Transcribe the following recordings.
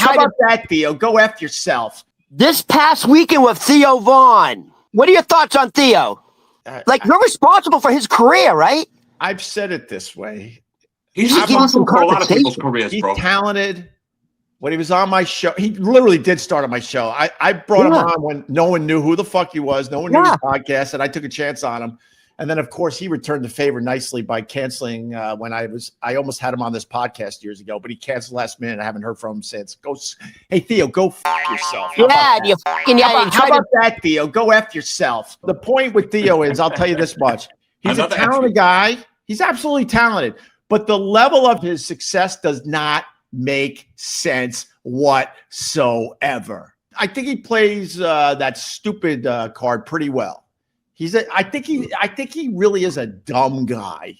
how about that, Theo? Go F yourself. This past weekend with Theo Von. What are your thoughts on Theo? You're responsible for his career, right? I've said it this way. He's responsible for a lot of people's careers, bro. He's talented. When he was on my show, he literally did start on my show. I brought him on when no one knew who the fuck he was. No one knew his podcast, and I took a chance on him. And then, of course, he returned the favor nicely by canceling when I almost had him on this podcast years ago, but he canceled last minute. I haven't heard from him since. Hey, Theo, go f yourself. How about that, Theo? Go f yourself. The point with Theo is, I'll tell you this much. He's a talented guy. He's absolutely talented. But the level of his success does not make sense whatsoever. I think he plays that stupid card pretty well. I think he really is a dumb guy.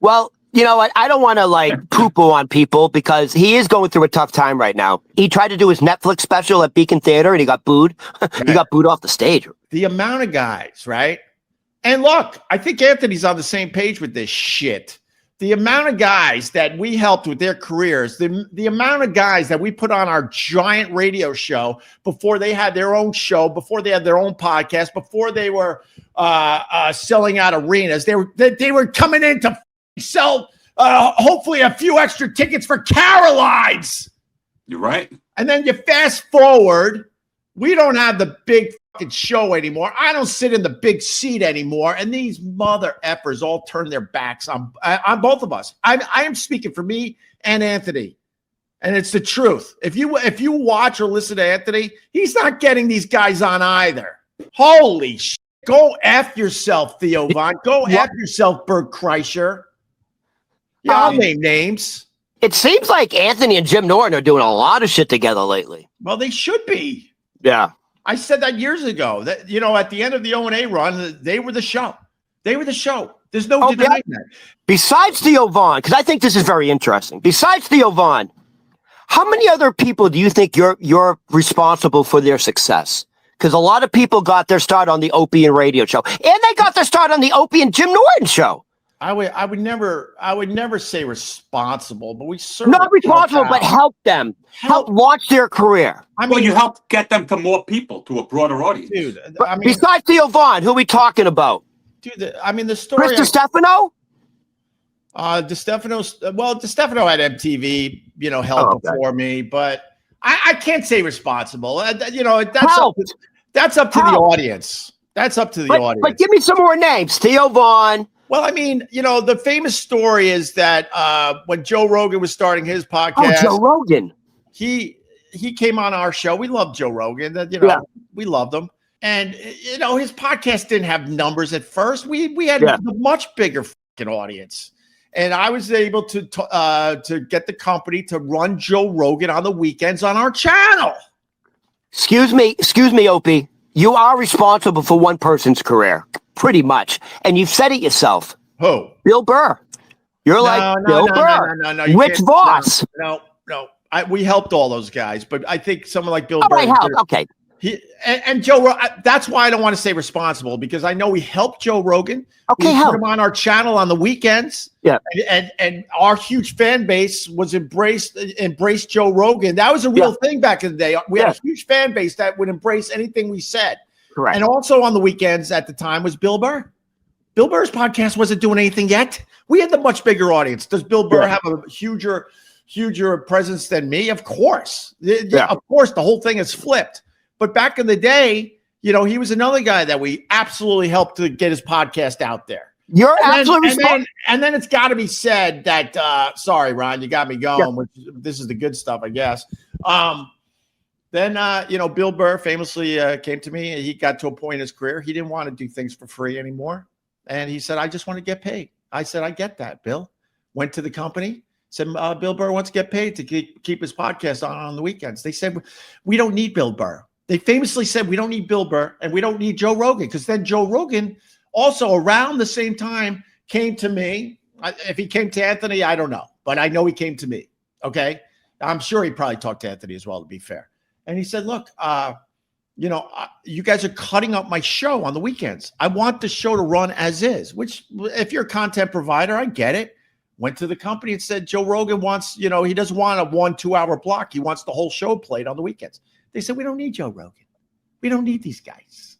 Well, you know what? I don't want to poo-poo on people because he is going through a tough time right now. He tried to do his Netflix special at Beacon Theater and he got booed. He got booed off the stage. The amount of guys, right? And look, I think Anthony's on the same page with this shit. The amount of guys that we helped with their careers, the amount of guys that we put on our giant radio show before they had their own show, before they had their own podcast, before they were selling out arenas, they were coming in to sell hopefully a few extra tickets for Caroline's. You're right. And then you fast forward, we don't have the big fucking show anymore. I don't sit in the big seat anymore. And these mother effers all turn their backs on both of us. I am speaking for me and Anthony. And it's the truth. If you watch or listen to Anthony, he's not getting these guys on either. Holy shit. Go F yourself, Theo Von. Go F yourself, Bert Kreischer. Yeah, I'll name names. It seems like Anthony and Jim Norton are doing a lot of shit together lately. Well, they should be. Yeah. I said that years ago. That, at the end of the O&A run, they were the show. They were the show. There's no denying that. Besides Theo Von, because I think this is very interesting. Besides Theo Von, how many other people do you think you're responsible for their success? Because a lot of people got their start on the Opie Radio show, and they got their start on the Opie and Jim Norton show. I would never say responsible, but we certainly not responsible, but help them, help launch their career. You helped get them to more people, to a broader audience, dude. Besides Theo Von, who are we talking about? Dude, the story. Chris DiStefano. DiStefano had MTV, help before me, but I can't say responsible. That's up to the audience. That's up to the audience. But give me some more names. Theo Von. Well, the famous story is that when Joe Rogan was starting his podcast, Joe Rogan, he came on our show. We loved Joe Rogan. We loved him, and his podcast didn't have numbers at first. We had a much bigger fucking audience, and I was able to get the company to run Joe Rogan on the weekends on our channel. Excuse me, Opie. You are responsible for one person's career. Pretty much. And you've said it yourself. Who? Bill Burr. You're Bill Burr. No. Rich Voss. No. We helped all those guys, but I think someone like Bill Burr. Okay. And Joe Rogan, that's why I don't want to say responsible, because I know we helped Joe Rogan. Okay, we put him on our channel on the weekends. Yeah. And our huge fan base was embraced Joe Rogan. That was a real thing back in the day. We had a huge fan base that would embrace anything we said. Correct. And also on the weekends at the time was Bill Burr. Bill Burr's podcast wasn't doing anything yet. We had the much bigger audience. Does Bill Burr have a huger presence than me? Of course. Of course, the whole thing is flipped. But back in the day, he was another guy that we absolutely helped to get his podcast out there. You're absolutely responsible. And then it's got to be said that, sorry, Ron, you got me going. This is the good stuff, I guess. Then, Bill Burr famously came to me. He got to a point in his career. He didn't want to do things for free anymore. And he said, I just want to get paid. I said, I get that, Bill. Went to the company, said, Bill Burr wants to get paid to keep his podcast on the weekends. They said, we don't need Bill Burr. They famously said, we don't need Bill Burr and we don't need Joe Rogan, because then Joe Rogan also around the same time came to me. If he came to Anthony, I don't know, but I know he came to me. Okay. I'm sure he probably talked to Anthony as well, to be fair. And he said, look, you guys are cutting up my show on the weekends. I want the show to run as is, which if you're a content provider, I get it. went to the company and said, Joe Rogan wants, he doesn't want a 1-2 hour block. He wants the whole show played on the weekends. They said, we don't need Joe Rogan. We don't need these guys.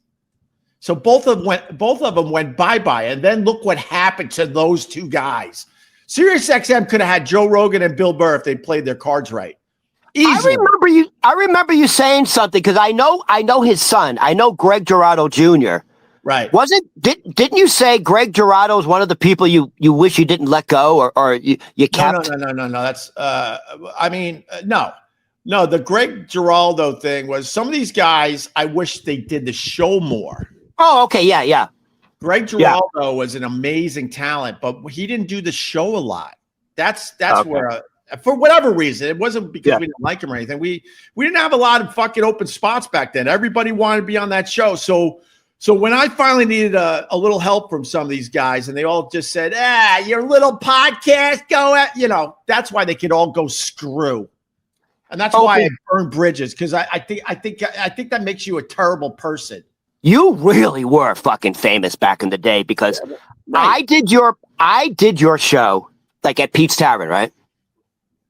So both of them went bye-bye. And then look what happened to those two guys. Sirius XM could have had Joe Rogan and Bill Burr if they played their cards right. Easily. I remember you saying something because I know his son. I know Greg Girardo Jr. Right. Didn't you say Greg Girardo is one of the people you wish you didn't let go or you kept? No. That's no. The Greg Giraldo thing was some of these guys. I wish they did the show more. Oh, okay, yeah. Greg Giraldo was an amazing talent, but he didn't do the show a lot. That's okay. Where, for whatever reason, it wasn't because we didn't like him or anything. We didn't have a lot of fucking open spots back then. Everybody wanted to be on that show. So when I finally needed a little help from some of these guys, and they all just said, your little podcast, go at, that's why they could all go screw. And that's why I burned bridges, because I think that makes you a terrible person. You really were fucking famous back in the day because I did your show like at Pete's Tavern, right?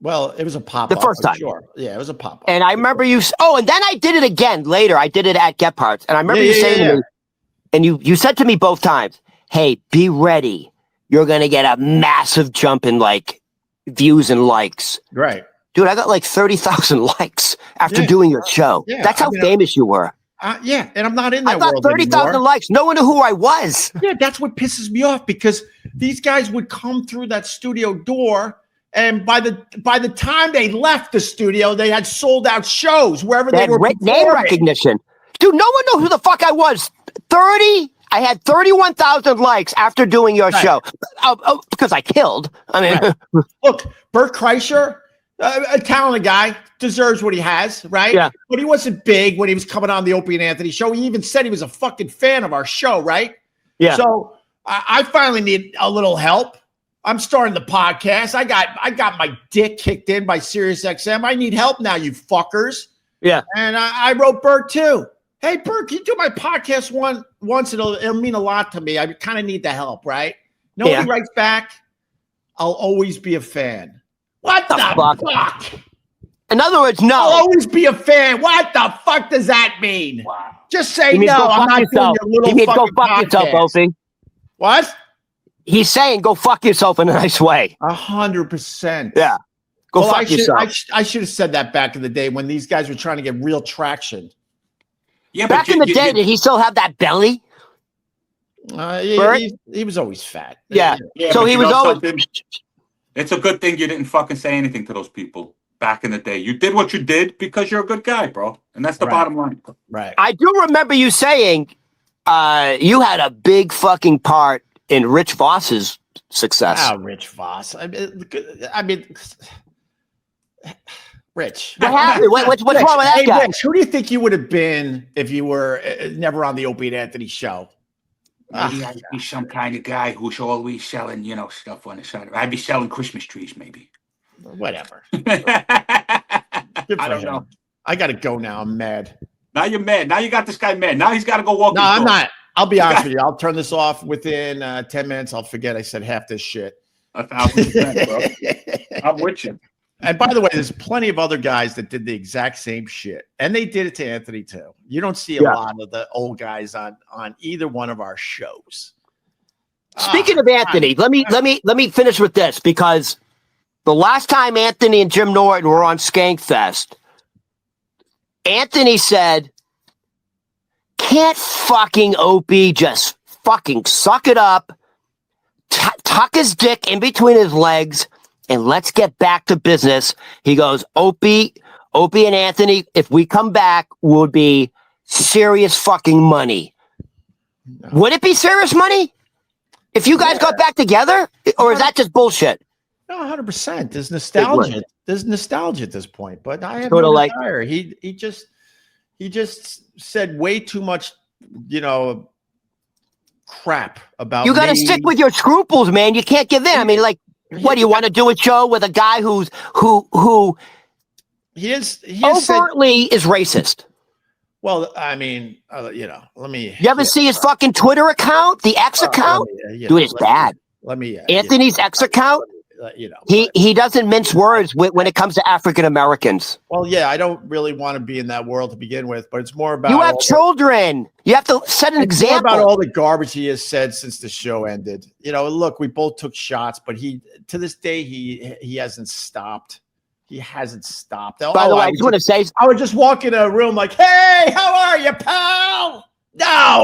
Well, it was a pop-up. The first time. Sure. Yeah, it was a pop-up. And I remember you. Oh, and then I did it again later. I did it at Gephardt's. And I remember you saying to me, and you said to me both times, hey, be ready. You're going to get a massive jump in like views and likes. Right. Dude, I got like 30,000 likes after doing your show. Yeah, that's how famous you were. And I'm not in that world anymore. I got 30,000 likes. No one knew who I was. Yeah, that's what pisses me off because these guys would come through that studio door, and by the time they left the studio, they had sold out shows wherever they were. Name recognition. Dude, no one knew who the fuck I was. I had 31,000 likes after doing your show because I killed. I mean, look, Bert Kreischer. A talented guy, deserves what he has, right? Yeah. But he wasn't big when he was coming on the Opie and Anthony show. He even said he was a fucking fan of our show, right? Yeah. So I finally need a little help. I'm starting the podcast. I got my dick kicked in by Sirius XM. I need help now, you fuckers. Yeah. And I wrote Bert too. Hey, Bert, can you do my podcast once? It'll mean a lot to me. I kind of need the help, right? Nobody writes back. I'll always be a fan. What the fuck? In other words, no. I'll always be a fan. What the fuck does that mean? Wow. Just say no. I'm not doing your little fucking go fuck yourself, Opie. What? He's saying go fuck yourself in a nice way. 100%. Yeah. Go fuck yourself. I should have said that back in the day when these guys were trying to get real traction. Yeah, back in the day, did he still have that belly? He was always fat. Yeah. So he was always. It's a good thing you didn't fucking say anything to those people back in the day. You did what you did because you're a good guy, bro. And that's the bottom line. Right. I do remember you saying you had a big fucking part in Rich Voss's success. Rich Voss. I mean, Rich. What happened? What's wrong with that guy? Rich, who do you think you would have been if you were never on the Opie and Anthony show? Maybe I'd be some kind of guy who's always selling, stuff on the side. I'd be selling Christmas trees, maybe. Whatever. I don't know. I got to go now. I'm mad. Now you're mad. Now you got this guy mad. Now he's got to go walk. No, I'm not. I'll be honest with you. I'll turn this off within 10 minutes. I'll forget I said half this shit. 1,000%, bro. I'm with you. And by the way, there's plenty of other guys that did the exact same shit, and they did it to Anthony too. You don't see a lot of the old guys on either one of our shows. Speaking of Anthony, let me finish with this because the last time Anthony and Jim Norton were on Skankfest, Anthony said, "Can't fucking Opie just fucking suck it up, tuck his dick in between his legs." And let's get back to business. He goes, Opie and Anthony, if we come back, would be serious fucking money. No. Would it be serious money if you guys got back together? Or is that just bullshit? No, 100%. There's nostalgia. There's nostalgia at this point. But I have no desire. He just said way too much, crap about you got to stick with your scruples, man. You can't give in. I mean, like, what do you want to do a show with a guy who overtly is racist? Well, I mean, let me. You ever see his fucking Twitter account, the X account? Dude, it's bad. Let me. Anthony's X account. He doesn't mince words when it comes to African Americans. Well, yeah, I don't really want to be in that world to begin with, but it's more about you have children. You have to set an example. More about all the garbage he has said since the show ended. Look, we both took shots, but to this day he hasn't stopped. He hasn't stopped. By the way, I just want to say, I would just walk in a room like, "Hey, how are you, pal?" No.